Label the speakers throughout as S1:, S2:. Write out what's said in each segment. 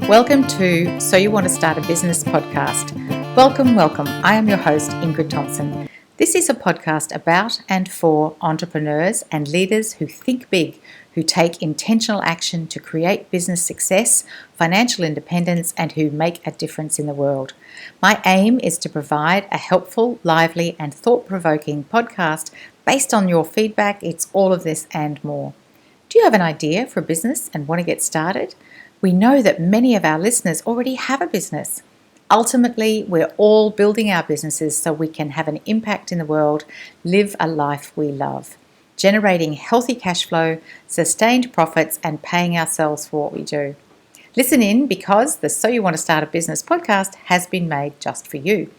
S1: Welcome to So You Want to Start a Business podcast. Welcome. I am your host, Ingrid Thompson. This is a podcast about and for entrepreneurs and leaders who think big, who take intentional action to create business success, financial independence, and who make a difference in the world. My aim is to provide a helpful, lively, and thought-provoking podcast based on your feedback. It's all of this and more. Do you have an idea for a business and want to get started? We know that many of our listeners already have a business. Ultimately, we're all building our businesses so we can have an impact in the world, live a life we love, generating healthy cash flow, sustained profits, and paying ourselves for what we do. Listen in because the So You Want to Start a Business podcast has been made just for you.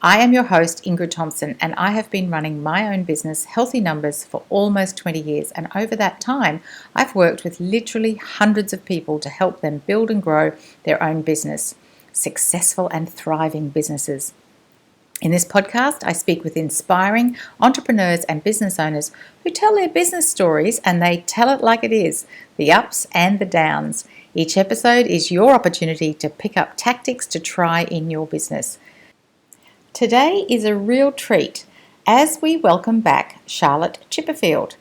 S1: I am your host, Ingrid Thompson, and I have been running my own business, Healthy Numbers, for almost 20 years. And over that time, I've worked with literally hundreds of people to help them build and grow their own business, successful and thriving businesses. In this podcast, I speak with inspiring entrepreneurs and business owners who tell their business stories, and they tell it like it is, the ups and the downs. Each episode is your opportunity to pick up tactics to try in your business. Today is a real treat as we welcome back Charlotte Chipperfield.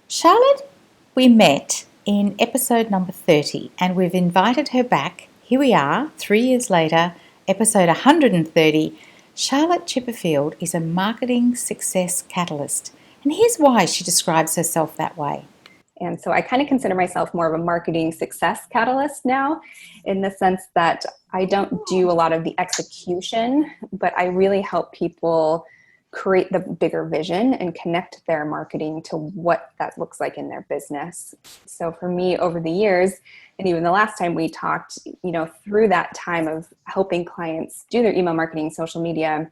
S1: Charlotte, we met in episode number 30 and we've invited her back. Here we are, 3 years later, episode 130. Charlotte Chipperfield is a marketing success catalyst. And here's why she describes herself that way.
S2: And so I kind of consider myself more of a marketing success catalyst now, in the sense that I don't do a lot of the execution, but I really help people create the bigger vision and connect their marketing to what that looks like in their business. So for me, over the years, and even the last time we talked, through that time of helping clients do their email marketing, social media,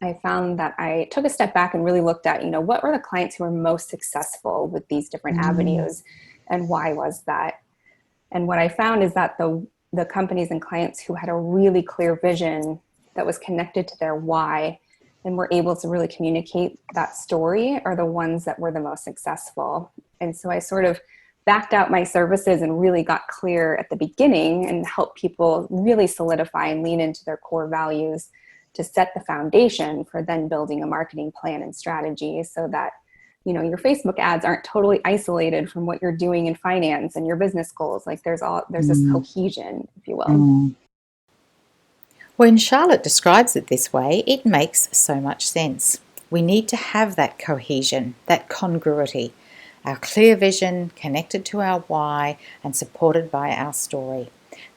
S2: I found that I took a step back and really looked at, what were the clients who were most successful with these different avenues, and why was that? And what I found is that the companies and clients who had a really clear vision that was connected to their why and were able to really communicate that story are the ones that were the most successful. And so I sort of backed out my services and really got clear at the beginning and helped people really solidify and lean into their core values to set the foundation for then building a marketing plan and strategy so that, your Facebook ads aren't totally isolated from what you're doing in finance and your business goals. Like there's this cohesion, if you will.
S1: When Charlotte describes it this way, it makes so much sense. We need to have that cohesion, that congruity, our clear vision connected to our why and supported by our story.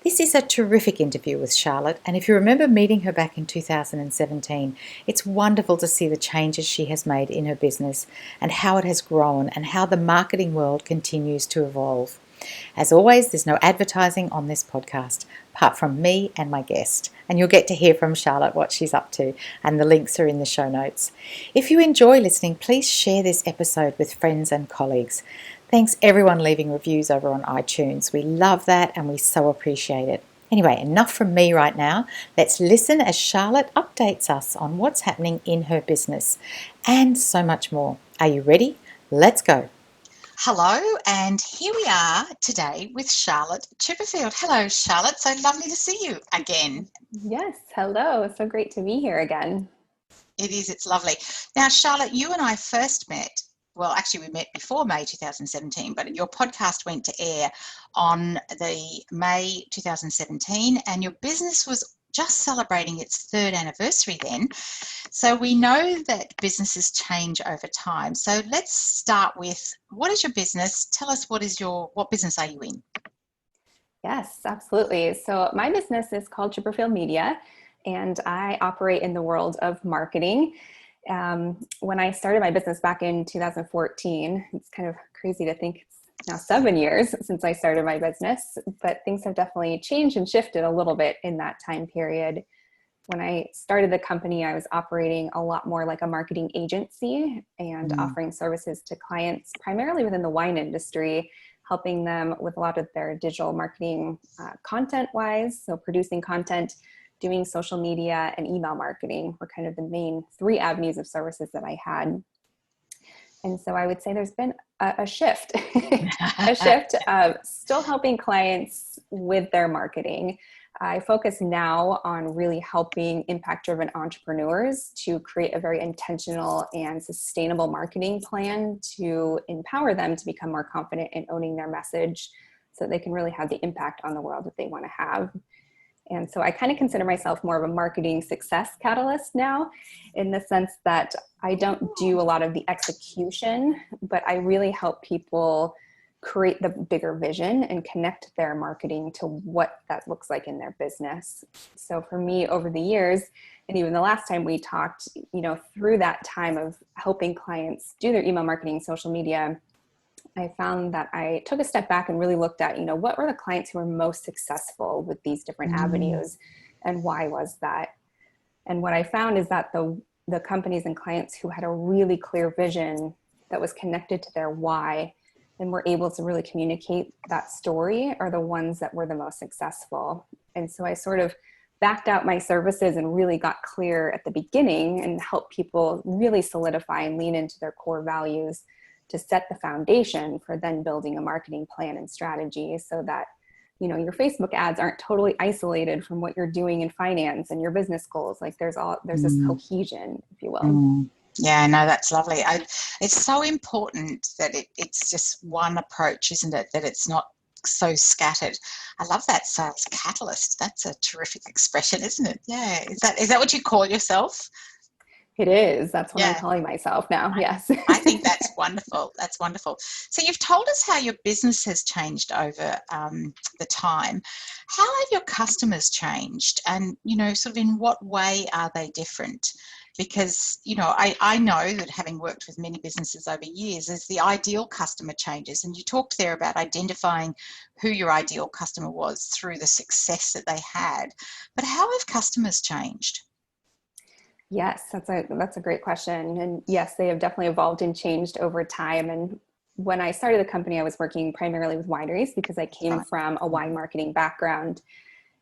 S1: This is a terrific interview with Charlotte, and if you remember meeting her back in 2017, it's wonderful to see the changes she has made in her business and how it has grown and how the marketing world continues to evolve. As always, there's no advertising on this podcast, apart from me and my guest, and you'll get to hear from Charlotte what she's up to, and the links are in the show notes. If you enjoy listening, please share this episode with friends and colleagues. Thanks everyone leaving reviews over on iTunes. We love that and we so appreciate it. Anyway, enough from me right now. Let's listen as Charlotte updates us on what's happening in her business and so much more. Are you ready? Let's go. Hello, and here we are today with Charlotte Chipperfield. Hello, Charlotte. So lovely to see you again.
S2: Yes, hello. So great to be here again.
S1: It is. It's lovely. Now, Charlotte, you and I first met. Well, actually, we met before May 2017, but your podcast went to air on the May 2017, and your business was just celebrating its third anniversary then. So we know that businesses change over time. So let's start with, what is your business? Tell us what business are you in?
S2: Yes, absolutely. So my business is called Chipperfield Media, and I operate in the world of marketing. When I started my business back in 2014, it's kind of crazy to think it's now 7 years since I started my business, but things have definitely changed and shifted a little bit in that time period. When I started the company, I was operating a lot more like a marketing agency and offering services to clients, primarily within the wine industry, helping them with a lot of their digital marketing content-wise, so producing content, doing social media, and email marketing were kind of the main 3 avenues of services that I had. And so I would say there's been a shift, a shift of still helping clients with their marketing. I focus now on really helping impact-driven entrepreneurs to create a very intentional and sustainable marketing plan to empower them to become more confident in owning their message so they can really have the impact on the world that they want to have. And so I kind of consider myself more of a marketing success catalyst now, in the sense that I don't do a lot of the execution, but I really help people create the bigger vision and connect their marketing to what that looks like in their business. So for me, over the years, and even the last time we talked, through that time of helping clients do their email marketing, social media, I found that I took a step back and really looked at, what were the clients who were most successful with these different avenues, and why was that? And what I found is that the companies and clients who had a really clear vision that was connected to their why and were able to really communicate that story are the ones that were the most successful. And so I sort of backed out my services and really got clear at the beginning and helped people really solidify and lean into their core values to set the foundation for then building a marketing plan and strategy, so that your Facebook ads aren't totally isolated from what you're doing in finance and your business goals. Like there's this cohesion, if you will.
S3: Yeah, no, that's lovely. It's so important that it's just one approach, isn't it? That it's not so scattered. I love that, sales catalyst. That's a terrific expression, isn't it? Yeah. Is that what you call yourself?
S2: It is. That's what I'm calling myself now. Yes.
S3: I think that's wonderful. That's wonderful. So you've told us how your business has changed over the time. How have your customers changed? And, sort of in what way are they different? Because, I know that having worked with many businesses over years, as the ideal customer changes, and you talked there about identifying who your ideal customer was through the success that they had. But how have customers changed?
S2: Yes, that's a great question. And yes, they have definitely evolved and changed over time. And when I started the company, I was working primarily with wineries because I came from a wine marketing background.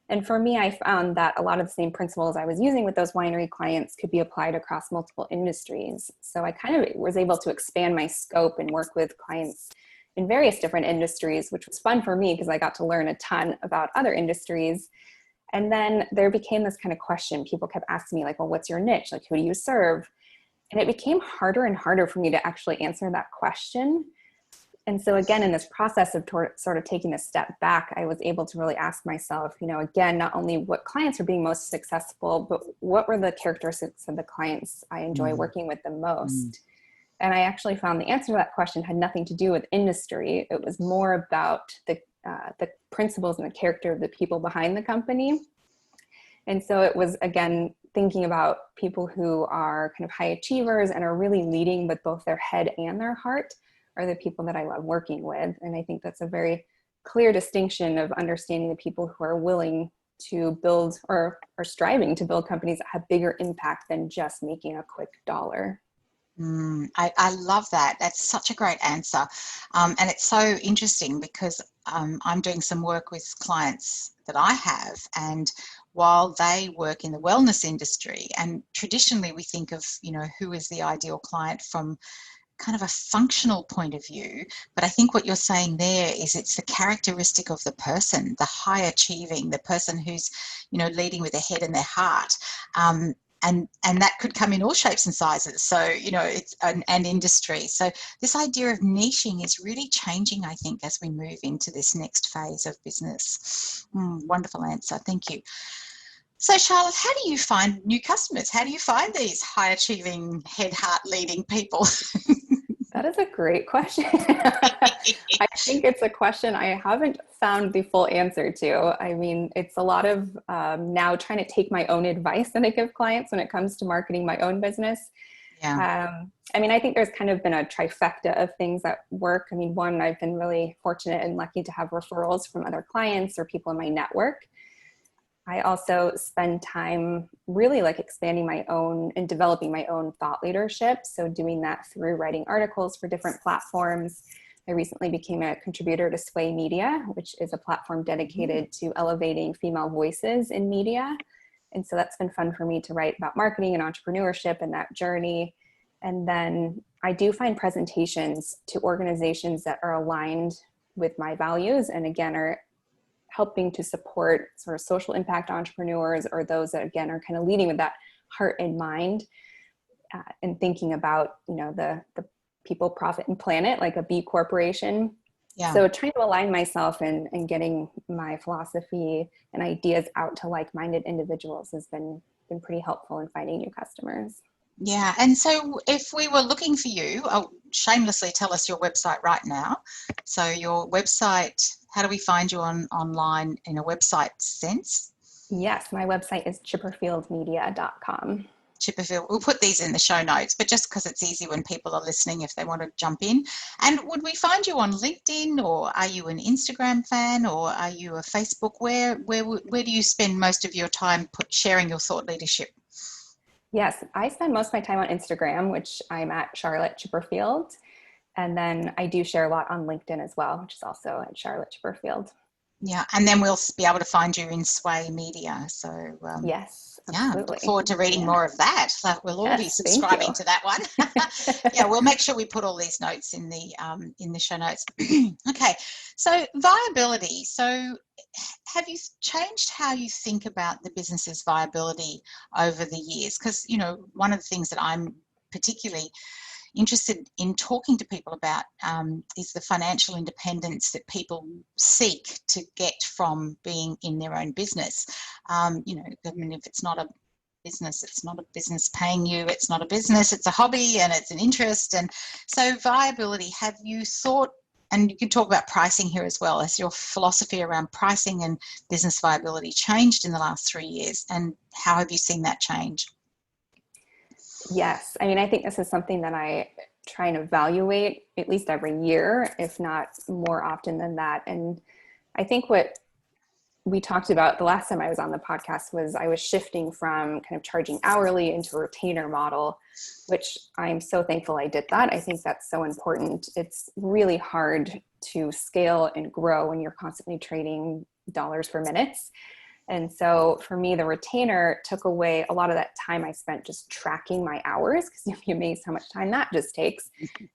S2: And for me, I found that a lot of the same principles I was using with those winery clients could be applied across multiple industries. So I kind of was able to expand my scope and work with clients in various different industries, which was fun for me because I got to learn a ton about other industries. And then there became this kind of question. People kept asking me like, well, what's your niche? Like, who do you serve? And it became harder and harder for me to actually answer that question. And so again, in this process of sort of taking a step back, I was able to really ask myself, again, not only what clients are being most successful, but what were the characteristics of the clients I enjoy working with the most? And I actually found the answer to that question had nothing to do with industry. It was more about the principles and the character of the people behind the company. And so it was, again, thinking about people who are kind of high achievers and are really leading with both their head and their heart are the people that I love working with. And I think that's a very clear distinction of understanding the people who are willing to build or are striving to build companies that have bigger impact than just making a quick dollar.
S3: I love that. That's such a great answer. And it's so interesting because I'm doing some work with clients that I have, and while they work in the wellness industry, and traditionally we think of, who is the ideal client from kind of a functional point of view, but I think what you're saying there is it's the characteristic of the person, the high achieving, the person who's, leading with their head and their heart. And that could come in all shapes and sizes. So, it's an industry. So this idea of niching is really changing, I think, as we move into this next phase of business. Wonderful answer. Thank you. So Charlotte, how do you find new customers? How do you find these high achieving, head, heart leading people?
S2: That is a great question. I think it's a question I haven't found the full answer to. I mean, it's a lot of now trying to take my own advice that I give clients when it comes to marketing my own business.
S3: Yeah.
S2: I think there's kind of been a trifecta of things that work. I mean, one, I've been really fortunate and lucky to have referrals from other clients or people in my network. I also spend time really expanding my own and developing my own thought leadership. So doing that through writing articles for different platforms. I recently became a contributor to Sway Media, which is a platform dedicated to elevating female voices in media. And so that's been fun for me to write about marketing and entrepreneurship and that journey. And then I do find presentations to organizations that are aligned with my values and again are helping to support sort of social impact entrepreneurs or those that again are kind of leading with that heart and mind and thinking about, the people, profit, and planet, like a B corporation.
S3: Yeah.
S2: So trying to align myself and getting my philosophy and ideas out to like-minded individuals has been pretty helpful in finding new customers.
S3: Yeah. And so if we were looking for you, I'll shamelessly tell us your website right now. So your website, how do we find you online in a website sense?
S2: Yes, my website is chipperfieldmedia.com.
S3: Chipperfield. We'll put these in the show notes, but just because it's easy when people are listening if they want to jump in. And would we find you on LinkedIn, or are you an Instagram fan, or are you a Facebook? Where do you spend most of your time sharing your thought leadership?
S2: Yes, I spend most of my time on Instagram, which I'm at Charlotte Chipperfield. And then I do share a lot on LinkedIn as well, which is also at Charlotte Chipperfield.
S3: Yeah, and then we'll be able to find you in Sway Media. So
S2: yes,
S3: yeah, look forward to reading more of that. So we'll all be subscribing to that one. Yeah, we'll make sure we put all these notes in the show notes. Okay, so viability. So have you changed how you think about the business's viability over the years? Because, one of the things that I'm particularly interested in talking to people about is the financial independence that people seek to get from being in their own business. If it's not a business, it's not a business paying you, it's not a business, it's a hobby and it's an interest. And so viability, have you thought, and you can talk about pricing here as well, has your philosophy around pricing and business viability changed in the last 3 years? And how have you seen that change?
S2: Yes. I think this is something that I try and evaluate at least every year, if not more often than that. And I think what we talked about the last time I was on the podcast was I was shifting from kind of charging hourly into a retainer model, which I'm so thankful I did that. I think that's so important. It's really hard to scale and grow when you're constantly trading dollars for minutes. And so for me, the retainer took away a lot of that time I spent just tracking my hours, because you'd be amazed how much time that just takes.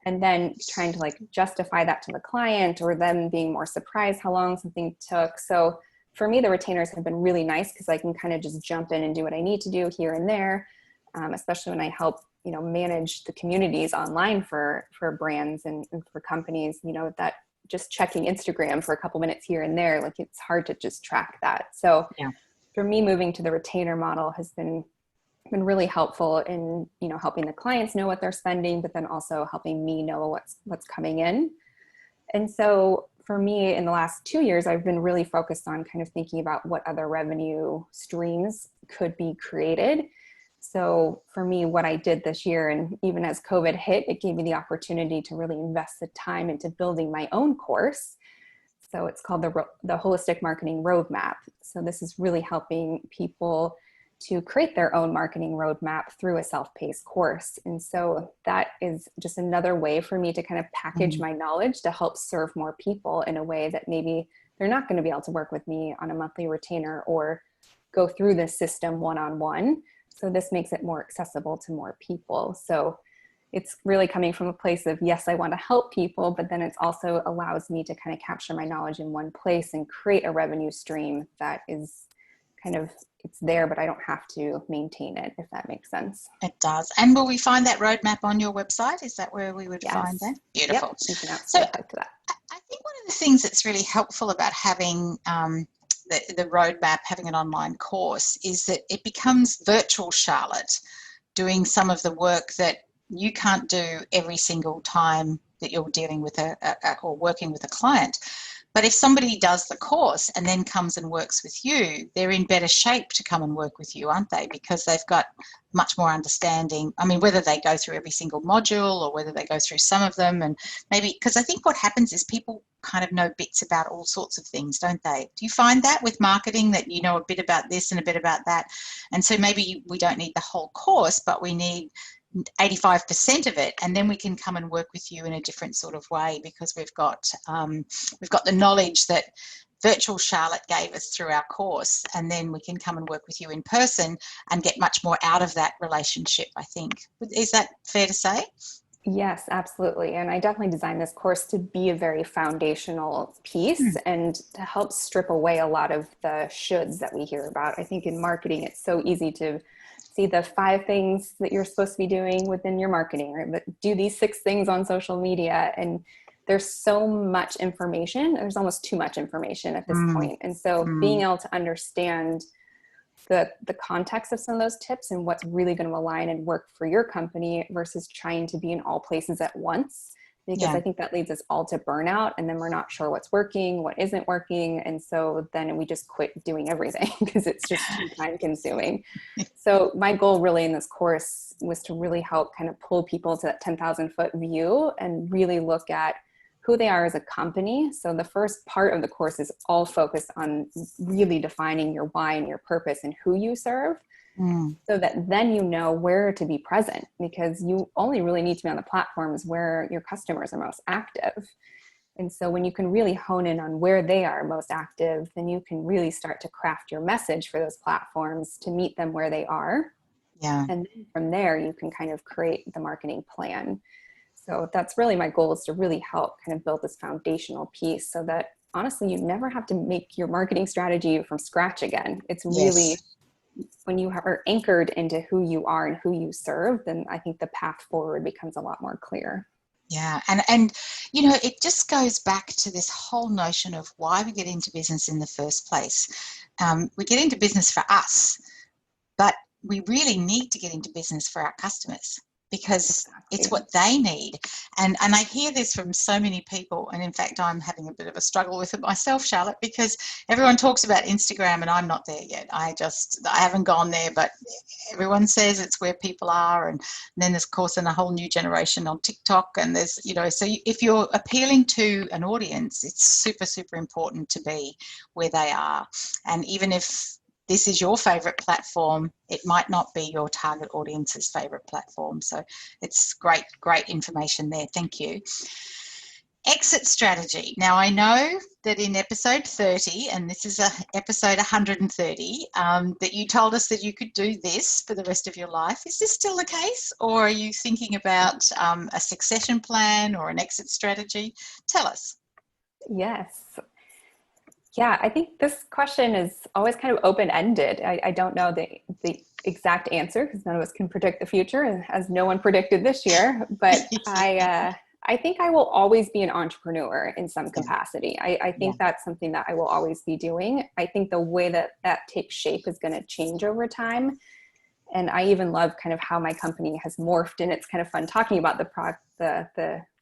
S2: And then trying to justify that to the client, or them being more surprised how long something took. So for me, the retainers have been really nice because I can kind of just jump in and do what I need to do here and there, especially when I help, manage the communities online for brands and for companies, that just checking Instagram for a couple minutes here and there, it's hard to just track that. So yeah, for me, moving to the retainer model has been really helpful in, helping the clients know what they're spending, but then also helping me know what's coming in. And so for me, in the last 2 years, I've been really focused on kind of thinking about what other revenue streams could be created. So for me, what I did this year, and even as COVID hit, it gave me the opportunity to really invest the time into building my own course. So it's called the Holistic Marketing Roadmap. So this is really helping people to create their own marketing roadmap through a self-paced course. And so that is just another way for me to kind of package my knowledge to help serve more people in a way that maybe they're not going to be able to work with me on a monthly retainer or go through this system one-on-one. So this makes it more accessible to more people. So it's really coming from a place of, yes, I want to help people, but then it also allows me to kind of capture my knowledge in one place and create a revenue stream that is kind of, it's there, but I don't have to maintain it, if that makes sense.
S3: It does. And will we find that roadmap on your website? Is that where we would find that? Beautiful.
S2: Yep, you can
S3: absolutely
S2: hook to that.
S3: I think one of the things that's really helpful about having the roadmap, having an online course, is that it becomes virtual Charlotte, doing some of the work that you can't do every single time that you're dealing with or working with a client. But if somebody does the course and then comes and works with you, they're in better shape to come and work with you, aren't they? Because they've got much more understanding. I mean, whether they go through every single module or whether they go through some of them, and maybe, because I think what happens is people kind of know bits about all sorts of things, don't they? Do you find that with marketing, that you know a bit about this and a bit about that? And so maybe we don't need the whole course, but we need 85% of it, and then we can come and work with you in a different sort of way, because we've got the knowledge that virtual Charlotte gave us through our course, and then we can come and work with you in person and get much more out of that relationship, I think. Is that fair to say?
S2: Yes, absolutely. And I definitely designed this course to be a very foundational piece
S3: Hmm.
S2: and to help strip away a lot of the shoulds that we hear about. I think in marketing, it's so easy to see the 5 things that you're supposed to be doing within your marketing, right? But do these 6 things on social media. And there's so much information. There's almost too much information at this
S3: Mm,
S2: point. And so being
S3: mm,
S2: able to understand the context of some of those tips and what's really going to align and work for your company versus trying to be in all places at once, because
S3: yeah,
S2: I think that leads us all to burnout, and then we're not sure what's working, what isn't working, and so then we just quit doing everything because it's just too time consuming. So my goal really in this course was to really help kind of pull people to that 10,000 foot view and really look at who they are as a company. So the first part of the course is all focused on really defining your why and your purpose and who you serve,
S3: mm,
S2: so that then you know where to be present, because you only really need to be on the platforms where your customers are most active. And so when you can really hone in on where they are most active, then you can really start to craft your message for those platforms to meet them where they are.
S3: yeah.
S2: And then from there, you can kind of create the marketing plan. So that's really my goal, is to really help kind of build this foundational piece so that honestly, you never have to make your marketing strategy from scratch again. It's
S3: Yes.
S2: really when you are anchored into who you are and who you serve, then I think the path forward becomes a lot more clear.
S3: Yeah, and you know, it just goes back to this whole notion of why we get into business in the first place. We get into business for us, but we really need to get into business for our customers because it's
S2: Exactly.
S3: what they need. And I hear this from so many people, and in fact I'm having a bit of a struggle with it myself, Charlotte, because everyone talks about Instagram and I'm not there yet. I haven't gone there, but everyone says it's where people are. And then there's of course a whole new generation on TikTok, and there's, you know, so if you're appealing to an audience, it's super, super important to be where they are. And even if this is your favorite platform, it might not be your target audience's favorite platform. So it's great, great information there. Thank you. Exit strategy. Now, I know that in episode 30, and this is episode 130, that you told us that you could do this for the rest of your life. Is this still the case, or are you thinking about a succession plan or an exit strategy? Tell us.
S2: Yes. Yeah, I think this question is always kind of open-ended. I don't know the exact answer because none of us can predict the future, as no one predicted this year. But I think I will always be an entrepreneur in some
S3: Yeah,
S2: capacity. I
S3: yeah,
S2: think that's something that I will always be doing. I think the way that that takes shape is going to change over time. And I even love kind of how my company has morphed, and it's kind of fun talking about the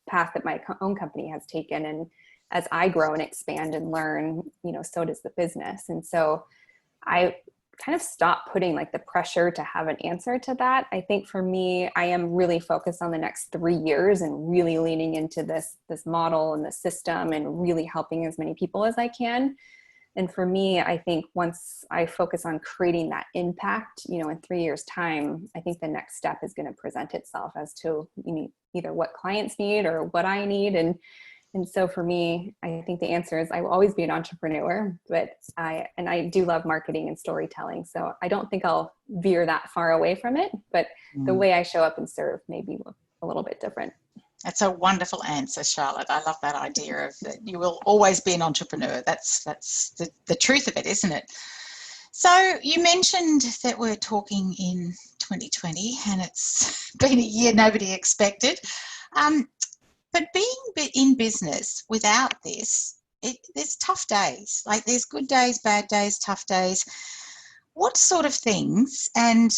S2: path that my own company has taken. And as I grow and expand and learn, you know, so does the business. And so I kind of stopped putting like the pressure to have an answer to that. I think for me, I am really focused on the next 3 years and really leaning into this model and the system and really helping as many people as I can. And for me, I think once I focus on creating that impact, you know, in 3 years' time, I think the next step is going to present itself as to, you know, either what clients need or what I need. And so for me, I think the answer is I will always be an entrepreneur, but I do love marketing and storytelling. So I don't think I'll veer that far away from it, but the
S3: mm.
S2: way I show up and serve may be a little bit different.
S3: That's a wonderful answer, Charlotte. I love that idea of that you will always be an entrepreneur. That's the truth of it, isn't it? So you mentioned that we're talking in 2020 and it's been a year nobody expected. Um, but being in business without this, there's tough days. Like there's good days, bad days, tough days. What sort of things, and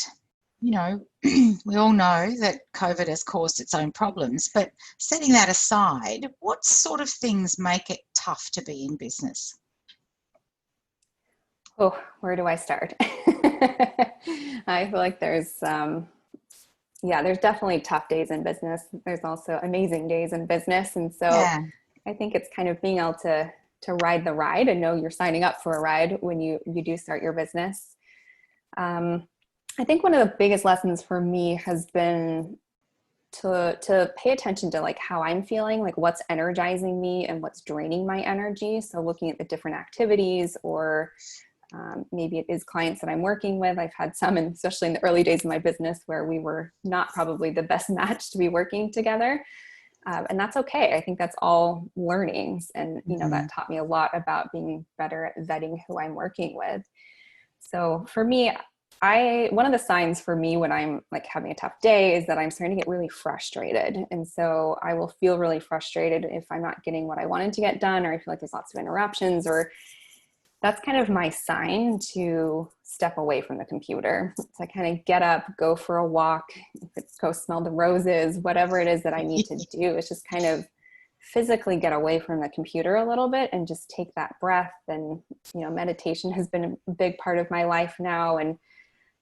S3: you know, we all know that COVID has caused its own problems, but setting that aside, what sort of things make it tough to be in business?
S2: Oh, where do I start? I feel like there's definitely tough days in business. There's also amazing days in business. And so
S3: Yeah.
S2: I think it's kind of being able to ride the ride and know you're signing up for a ride when you do start your business. I think one of the biggest lessons for me has been to pay attention to like how I'm feeling, like what's energizing me and what's draining my energy. So looking at the different activities or Maybe it is clients that I'm working with. I've had some, and especially in the early days of my business, where we were not probably the best match to be working together. And that's okay. I think that's all learnings. And, that taught me a lot about being better at vetting who I'm working with. So for me, one of the signs for me when I'm like having a tough day is that I'm starting to get really frustrated. And so I will feel really frustrated if I'm not getting what I wanted to get done, or I feel like there's lots of interruptions, or that's kind of my sign to step away from the computer. So I kind of get up, go for a walk, if it's go smell the roses, whatever it is that I need to do. It's just kind of physically get away from the computer a little bit and just take that breath. And, meditation has been a big part of my life now. And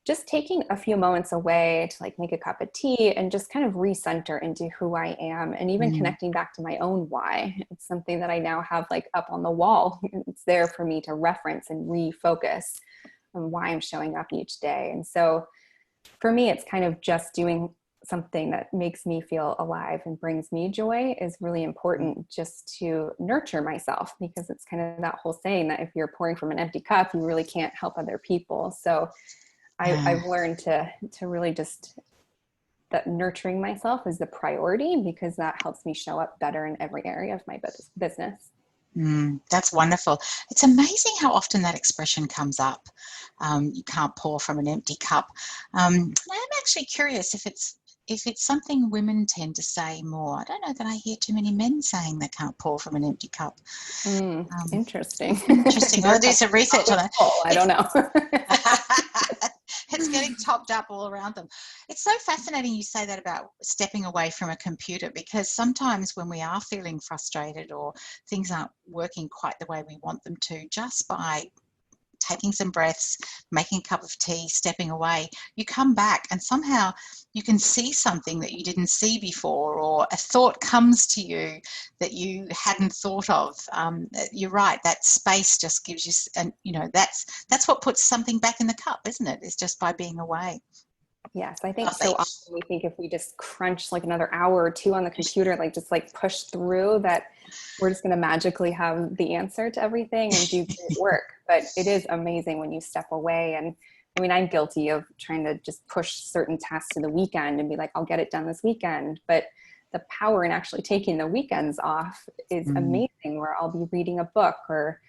S2: just taking a few moments away to like make a cup of tea and just kind of recenter into who I am, and even connecting back to my own why. It's something that I now have like up on the wall. It's there for me to reference and refocus on why I'm showing up each day. And so for me, it's kind of just doing something that makes me feel alive and brings me joy is really important, just to nurture myself, because it's kind of that whole saying that if you're pouring from an empty cup, you really can't help other people. So I've learned to really just that nurturing myself is the priority, because that helps me show up better in every area of my business.
S3: That's wonderful. It's amazing how often that expression comes up. You can't pour from an empty cup. I'm actually curious if it's something women tend to say more. I don't know that I hear too many men saying they can't pour from an empty cup.
S2: Interesting.
S3: Interesting. I'll do some research on it.
S2: I don't know.
S3: It's getting topped up all around them. It's so fascinating you say that about stepping away from a computer, because sometimes when we are feeling frustrated or things aren't working quite the way we want them to, just by taking some breaths, making a cup of tea, stepping away, you come back and somehow you can see something that you didn't see before, or a thought comes to you that you hadn't thought of. You're right, that space just gives you, and that's what puts something back in the cup, isn't it? It's just by being away.
S2: Yes, I think so often we think if we just crunch like another hour or two on the computer, like just like push through, that we're just going to magically have the answer to everything and do great work. But it is amazing when you step away. And I mean, I'm guilty of trying to just push certain tasks to the weekend and be like, I'll get it done this weekend. But the power in actually taking the weekends off is amazing, where I'll be reading a book, or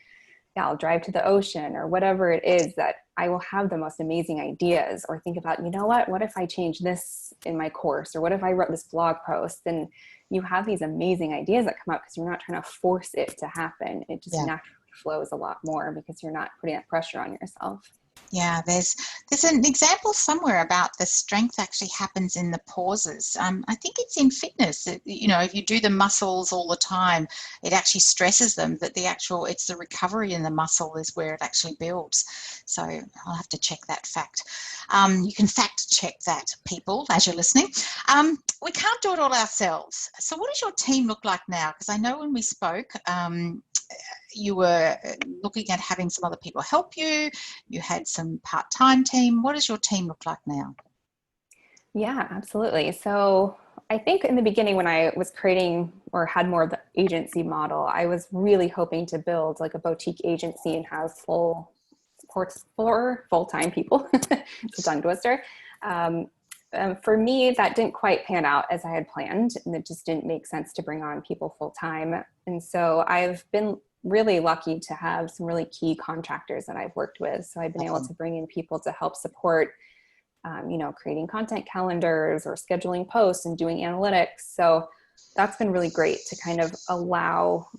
S2: I'll drive to the ocean, or whatever it is, that I will have the most amazing ideas, or think about, what if I change this in my course, or what if I wrote this blog post? And you have these amazing ideas that come up because you're not trying to force it to happen. It just naturally flows a lot more because you're not putting that pressure on yourself.
S3: Yeah, there's an example somewhere about the strength actually happens in the pauses. I think it's in fitness. If you do the muscles all the time, it actually stresses them. But it's the recovery in the muscle is where it actually builds. So I'll have to check that fact. You can fact check that, people, as you're listening. We can't do it all ourselves. So what does your team look like now? Because I know when we spoke, you were looking at having some other people help you. You had some part-time team. What does your team look like now?
S2: Yeah, absolutely. So I think in the beginning, when I was creating or had more of the agency model, I was really hoping to build like a boutique agency and have full supports for full-time people. It's a tongue twister. For me, that didn't quite pan out as I had planned, and it just didn't make sense to bring on people full-time. And so I've been really lucky to have some really key contractors that I've worked with. So I've been able to bring in people to help support, creating content calendars or scheduling posts and doing analytics. So that's been really great to kind of allow,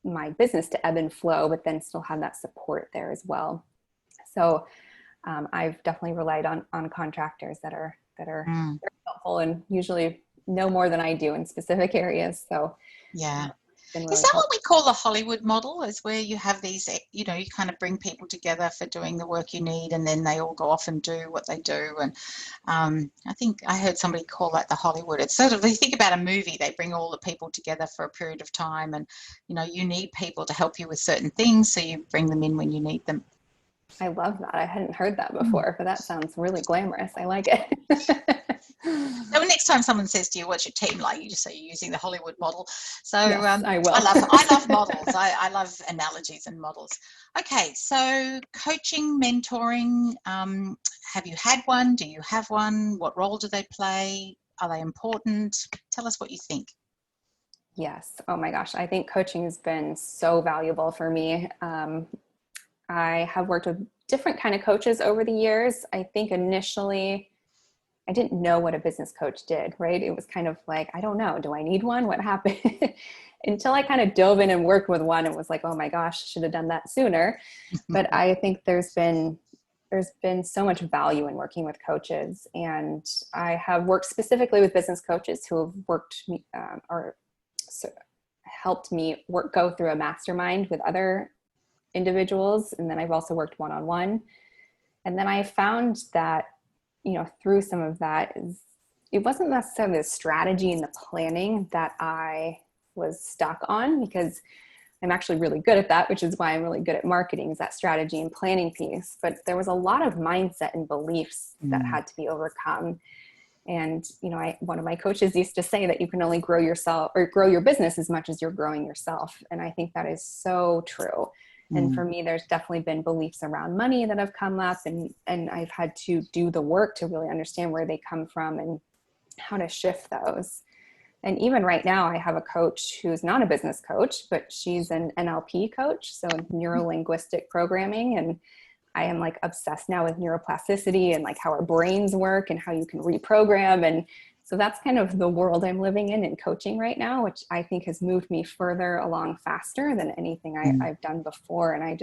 S2: my business to ebb and flow, but then still have that support there as well. So I've definitely relied on contractors that are very helpful and usually know more than I do in specific areas. So
S3: yeah.
S2: Really
S3: is that what we call the Hollywood model, is where you have these, you kind of bring people together for doing the work you need, and then they all go off and do what they do? And I think I heard somebody call that the Hollywood. It's sort of, they think about a movie, they bring all the people together for a period of time, and, you need people to help you with certain things, so you bring them in when you need them.
S2: I love that. I hadn't heard that before, but that sounds really glamorous. I like it.
S3: So next time someone says to you, what's your team like? You just say you're using the Hollywood model. So
S2: Yes, I will.
S3: I love models. I love analogies and models. Okay, so coaching, mentoring, have you had one? Do you have one? What role do they play? Are they important? Tell us what you think.
S2: Yes. Oh my gosh. I think coaching has been so valuable for me. I have worked with different kind of coaches over the years. I think initially I didn't know what a business coach did, right? It was kind of like, I don't know, do I need one? What happened? Until I kind of dove in and worked with one and was like, oh my gosh, should have done that sooner. But I think there's been so much value in working with coaches. And I have worked specifically with business coaches who have worked or helped me go through a mastermind with other individuals. And then I've also worked one-on-one. And then I found that, through some of that, it wasn't necessarily the strategy and the planning that I was stuck on, because I'm actually really good at that, which is why I'm really good at marketing, is that strategy and planning piece. But there was a lot of mindset and beliefs that had to be overcome. And, one of my coaches used to say that you can only grow yourself or grow your business as much as you're growing yourself. And I think that is so true. And for me, there's definitely been beliefs around money that have come up, and I've had to do the work to really understand where they come from and how to shift those. And even right now, I have a coach who's not a business coach, but she's an NLP coach, so neuro-linguistic programming. And I am like obsessed now with neuroplasticity and like how our brains work and how you can reprogram. And so that's kind of the world I'm living in coaching right now, which I think has moved me further along faster than anything I've done before. And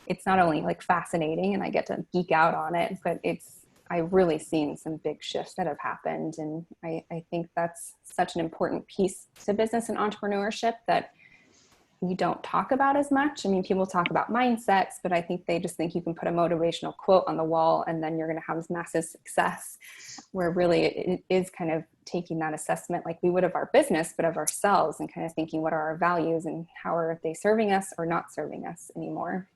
S2: it's not only like fascinating and I get to geek out on it, but I've really seen some big shifts that have happened. And I think that's such an important piece to business and entrepreneurship that we don't talk about as much. I mean, people talk about mindsets, but I think they just think you can put a motivational quote on the wall and then you're going to have this massive success, where really it is kind of taking that assessment like we would of our business, but of ourselves, and kind of thinking, what are our values and how are they serving us or not serving us anymore?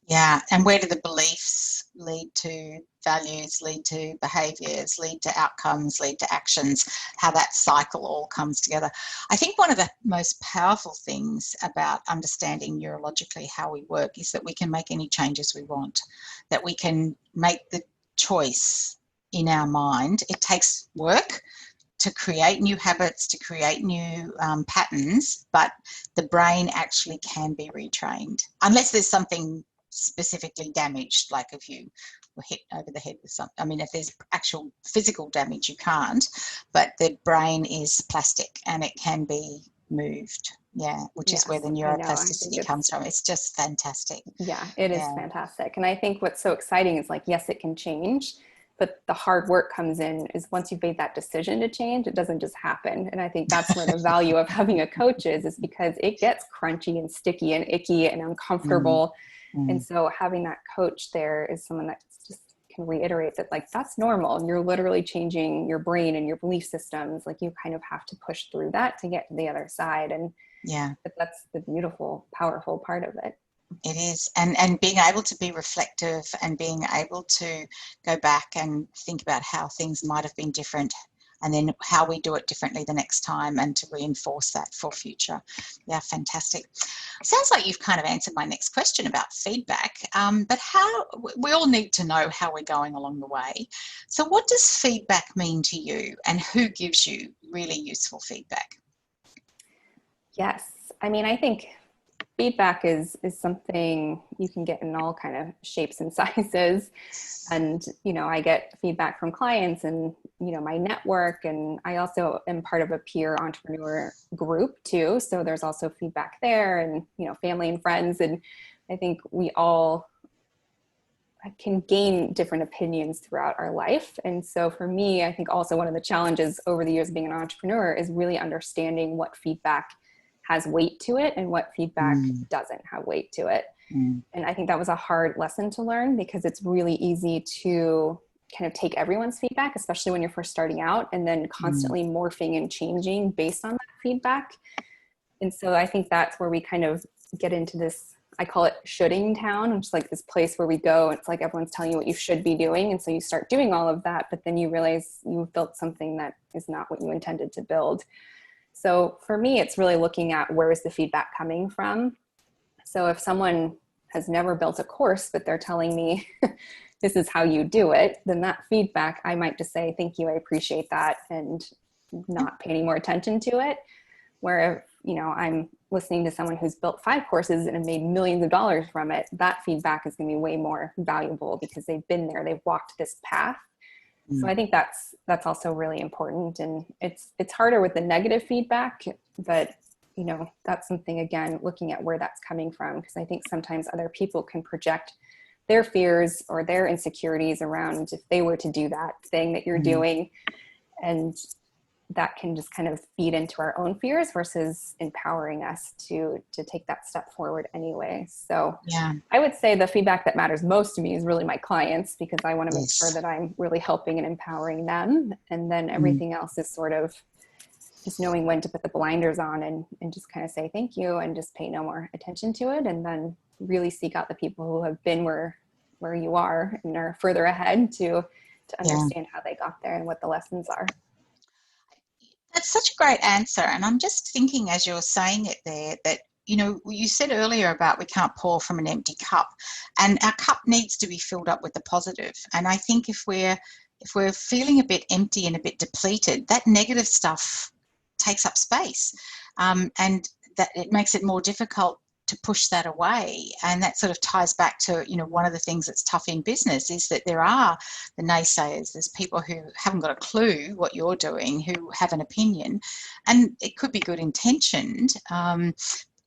S3: Yeah, and where do the beliefs lead to values, lead to behaviours, lead to outcomes, lead to actions, how that cycle all comes together. I think one of the most powerful things about understanding neurologically how we work is that we can make any changes we want, that we can make the choice in our mind. It takes work to create new habits, to create new patterns, but the brain actually can be retrained, unless there's something specifically damaged, like if you were hit over the head with something. I mean, if there's actual physical damage, you can't, but the brain is plastic and it can be moved. Yeah, which is where the neuroplasticity comes from. It's just fantastic.
S2: Yeah, it is fantastic. And I think what's so exciting is like, yes, it can change, but the hard work comes in is once you've made that decision to change, it doesn't just happen. And I think that's where the value of having a coach is because it gets crunchy and sticky and icky and uncomfortable. And so having that coach there is someone that just can reiterate that, like, that's normal. And you're literally changing your brain and your belief systems. Like, you kind of have to push through that to get to the other side. And but that's the beautiful, powerful part of it.
S3: It is. And being able to be reflective and being able to go back and think about how things might have been different, and then how we do it differently the next time, and to reinforce that for future. Yeah, fantastic. Sounds like you've kind of answered my next question about feedback, but we all need to know how we're going along the way. So what does feedback mean to you, and who gives you really useful feedback?
S2: Yes. I mean, I think feedback is something you can get in all kind of shapes and sizes. And, I get feedback from clients and, my network. And I also am part of a peer entrepreneur group too. So there's also feedback there, and, family and friends. And I think we all can gain different opinions throughout our life. And so for me, I think also one of the challenges over the years of being an entrepreneur is really understanding what feedback has weight to it and what feedback doesn't have weight to it. And I think that was a hard lesson to learn, because it's really easy to kind of take everyone's feedback, especially when you're first starting out, and then constantly morphing and changing based on that feedback. And so I think that's where we kind of get into this I call it shoulding town, which is like this place where we go. It's like everyone's telling you what you should be doing. And so you start doing all of that, but then you realize you've built something that is not what you intended to build. So for me, it's really looking at where is the feedback coming from. So if someone has never built a course, but they're telling me this is how you do it, then that feedback, I might just say, thank you, I appreciate that, and not pay any more attention to it. Where if, you know, I'm listening to someone who's built 5 courses and made millions of dollars from it, that feedback is going to be way more valuable because they've been there, they've walked this path. So I think that's also really important. And it's harder with the negative feedback, but you know, that's something, again, looking at where that's coming from, because I think sometimes other people can project their fears or their insecurities around if they were to do that thing that you're doing, and that can just kind of feed into our own fears versus empowering us to take that step forward anyway. So yeah, I would say the feedback that matters most to me is really my clients, because I want to make sure that I'm really helping and empowering them. And then everything else is sort of just knowing when to put the blinders on and just kind of say thank you and just pay no more attention to it. And then really seek out the people who have been where you are and are further ahead to understand how they got there and what the lessons are.
S3: That's such a great answer. And I'm just thinking as you're saying it there that, you know, you said earlier about we can't pour from an empty cup, and our cup needs to be filled up with the positive. And I think if we're feeling a bit empty and a bit depleted, that negative stuff takes up space, and that it makes it more difficult to push that away. And that sort of ties back to, you know, one of the things that's tough in business is that there are the naysayers. There's people who haven't got a clue what you're doing, who have an opinion, and it could be good intentioned. And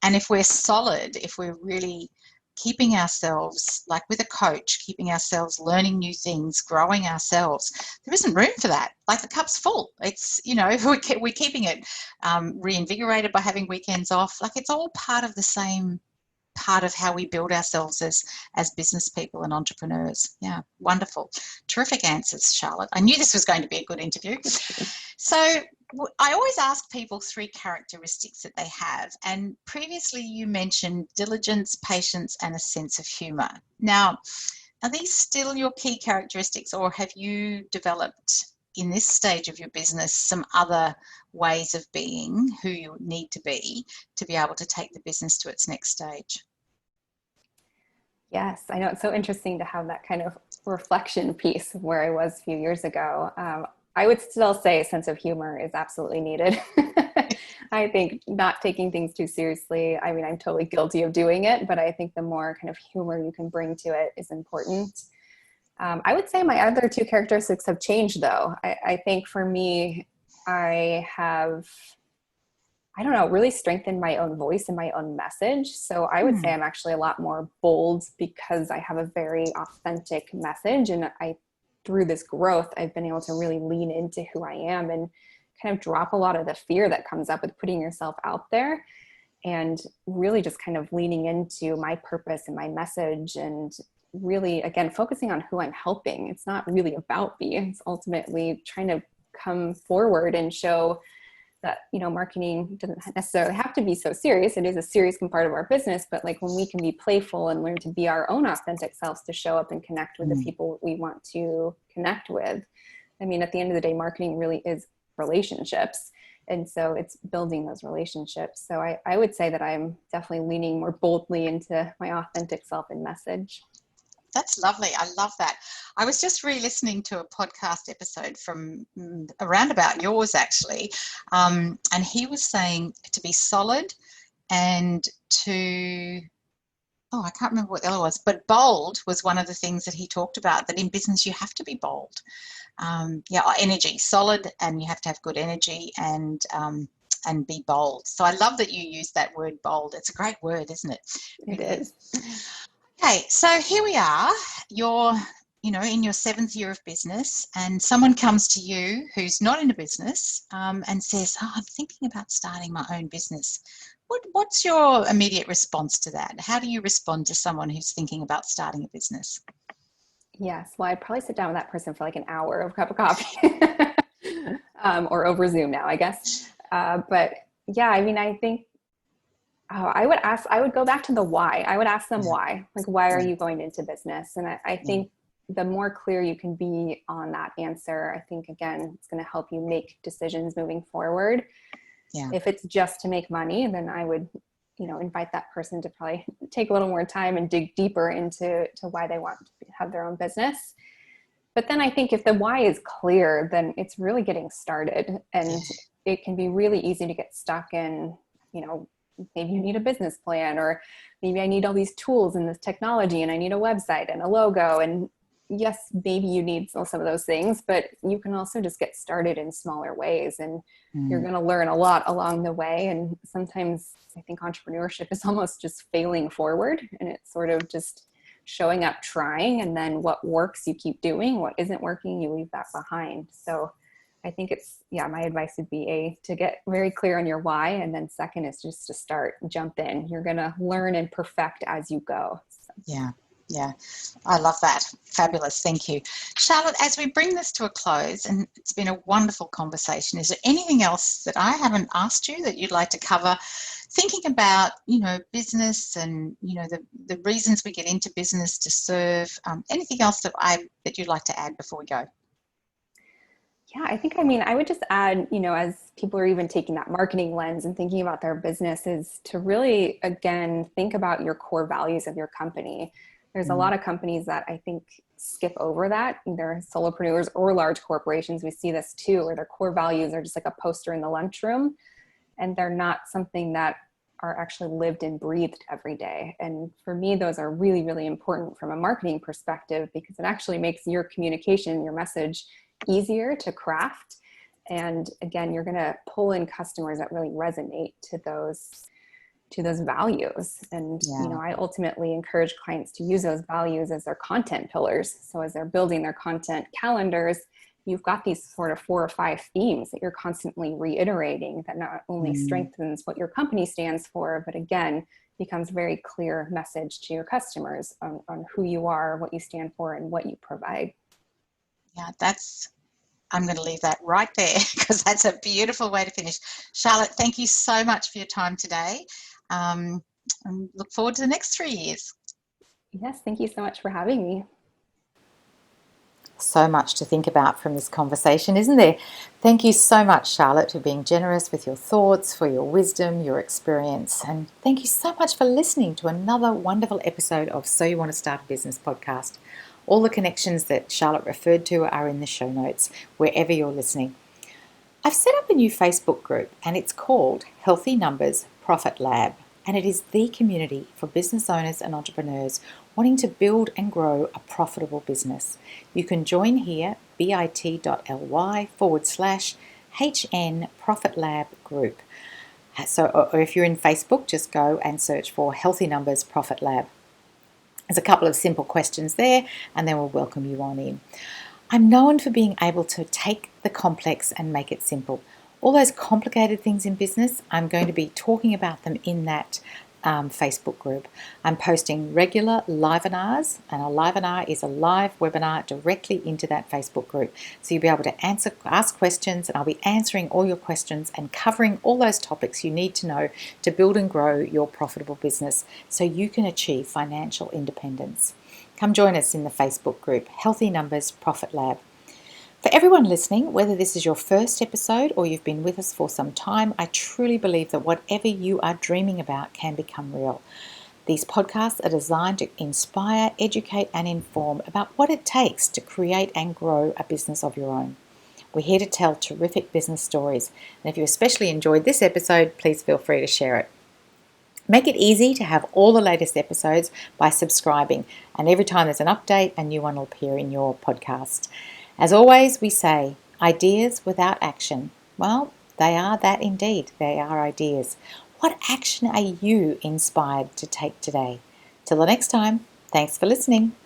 S3: if we're solid, if we're really keeping ourselves, like with a coach, keeping ourselves learning new things, growing ourselves, there isn't room for that. Like the cup's full. It's, you know, we're keeping it reinvigorated by having weekends off. Like it's all part of the same part of how we build ourselves as business people and entrepreneurs. Yeah, wonderful. Terrific answers, Charlotte. I knew this was going to be a good interview. So I always ask people 3 characteristics that they have. And previously you mentioned diligence, patience, and a sense of humour. Now, are these still your key characteristics, or have you developed in this stage of your business some other ways of being who you need to be able to take the business to its next stage?
S2: Yes, I know, it's so interesting to have that kind of reflection piece of where I was a few years ago. I would still say a sense of humor is absolutely needed. I think not taking things too seriously. I mean, I'm totally guilty of doing it, but I think the more kind of humor you can bring to it is important. I would say my other 2 characteristics have changed, though. I think for me, I have, I don't know, really strengthened my own voice and my own message. So I would say I'm actually a lot more bold because I have a very authentic message. And through this growth, I've been able to really lean into who I am and kind of drop a lot of the fear that comes up with putting yourself out there, and really just kind of leaning into my purpose and my message, and really, again, focusing on who I'm helping. It's not really about me. It's ultimately trying to come forward and show that, you know, marketing doesn't necessarily have to be so serious. It is a serious part of our business, but like when we can be playful and learn to be our own authentic selves to show up and connect with the people we want to connect with. I mean, at the end of the day, marketing really is relationships. And so it's building those relationships. So I would say that I'm definitely leaning more boldly into my authentic self and message.
S3: That's lovely. I love that. I was just re-listening to a podcast episode from around about yours, actually, and he was saying to be solid and to, I can't remember what the other was, but bold was one of the things that he talked about, that in business you have to be bold. Energy, solid, and you have to have good energy and be bold. So I love that you use that word bold. It's a great word, isn't it?
S2: It is.
S3: Okay, so here we are. You're, in your 7th year of business, and someone comes to you who's not in a business and says, I'm thinking about starting my own business. What's your immediate response to that? How do you respond to someone who's thinking about starting a business?
S2: Yes, well, I'd probably sit down with that person for like an hour of a cup of coffee or over Zoom now, I guess. But yeah, I mean, I think Oh, I would go back to the why. I would ask them
S3: Yeah,
S2: why. Like, why are
S3: yeah,
S2: you going into business? And I
S3: yeah,
S2: think the more clear you can be on that answer, I think, again, it's going to help you make decisions moving forward.
S3: yeah.
S2: If it's just to make money, then I would, invite that person to probably take a little more time and dig deeper into why they want to have their own business. But then I think if the why is clear, then it's really getting started.
S3: Yeah.
S2: And it can be really easy to get stuck in, maybe you need a business plan, or maybe I need all these tools and this technology and I need a website and a logo. And yes, maybe you need some of those things, but you can also just get started in smaller ways, and you're
S3: Mm.
S2: going to learn a lot along the way. And sometimes I think entrepreneurship is almost just failing forward, and it's sort of just showing up, trying, and then what works you keep doing, what isn't working you leave that behind. So I think my advice would be to get very clear on your why, and then second is just to start, jump in. You're going to learn and perfect as you go. So.
S3: Yeah, yeah. I love that. Fabulous. Thank you. Charlotte, as we bring this to a close, and it's been a wonderful conversation, is there anything else that I haven't asked you that you'd like to cover? Thinking about, business and, the reasons we get into business to serve, anything else that you'd like to add before we go?
S2: Yeah, I would just add, as people are even taking that marketing lens and thinking about their business, is to really, again, think about your core values of your company. There's a
S3: Mm,
S2: lot of companies that I think skip over that, either solopreneurs or large corporations. We see this too, where their core values are just like a poster in the lunchroom, and they're not something that are actually lived and breathed every day. And for me, those are really, really important from a marketing perspective, because it actually makes your communication, your message easier to craft. And again, you're going to pull in customers that really resonate to those values. And
S3: yeah.
S2: I ultimately encourage clients to use those values as their content pillars. So as they're building their content calendars, you've got these sort of 4 or 5 themes that you're constantly reiterating, that not only
S3: Mm,
S2: strengthens what your company stands for, but again becomes very clear message to your customers on who you are, what you stand for, and what you provide.
S3: yeah, I'm going to leave that right there because that's a beautiful way to finish. Charlotte, thank you so much for your time today. And look forward to the next 3 years.
S2: Yes, thank you so much for having me.
S1: So much to think about from this conversation, isn't there? Thank you so much, Charlotte, for being generous with your thoughts, for your wisdom, your experience. And thank you so much for listening to another wonderful episode of So You Want to Start a Business podcast. All the connections that Charlotte referred to are in the show notes, wherever you're listening. I've set up a new Facebook group, and it's called Healthy Numbers Profit Lab. And it is the community for business owners and entrepreneurs wanting to build and grow a profitable business. You can join here, bit.ly/HN Profit Lab group. So, or if you're in Facebook, just go and search for Healthy Numbers Profit Lab. There's a couple of simple questions there, and then we'll welcome you on in. I'm known for being able to take the complex and make it simple. All those complicated things in business, I'm going to be talking about them in that Facebook group. I'm posting regular livenars, and a livenar is a live webinar directly into that Facebook group. So you'll be able to ask questions, and I'll be answering all your questions and covering all those topics you need to know to build and grow your profitable business so you can achieve financial independence. Come join us in the Facebook group, Healthy Numbers Profit Lab. For everyone listening, whether this is your first episode or you've been with us for some time, I truly believe that whatever you are dreaming about can become real. These podcasts are designed to inspire, educate, and inform about what it takes to create and grow a business of your own. We're here to tell terrific business stories, and if you especially enjoyed this episode, please feel free to share it. Make it easy to have all the latest episodes by subscribing, and every time there's an update, a new one will appear in your podcast. As always, we say, ideas without action. Well, they are that indeed. They are ideas. What action are you inspired to take today? Till the next time, thanks for listening.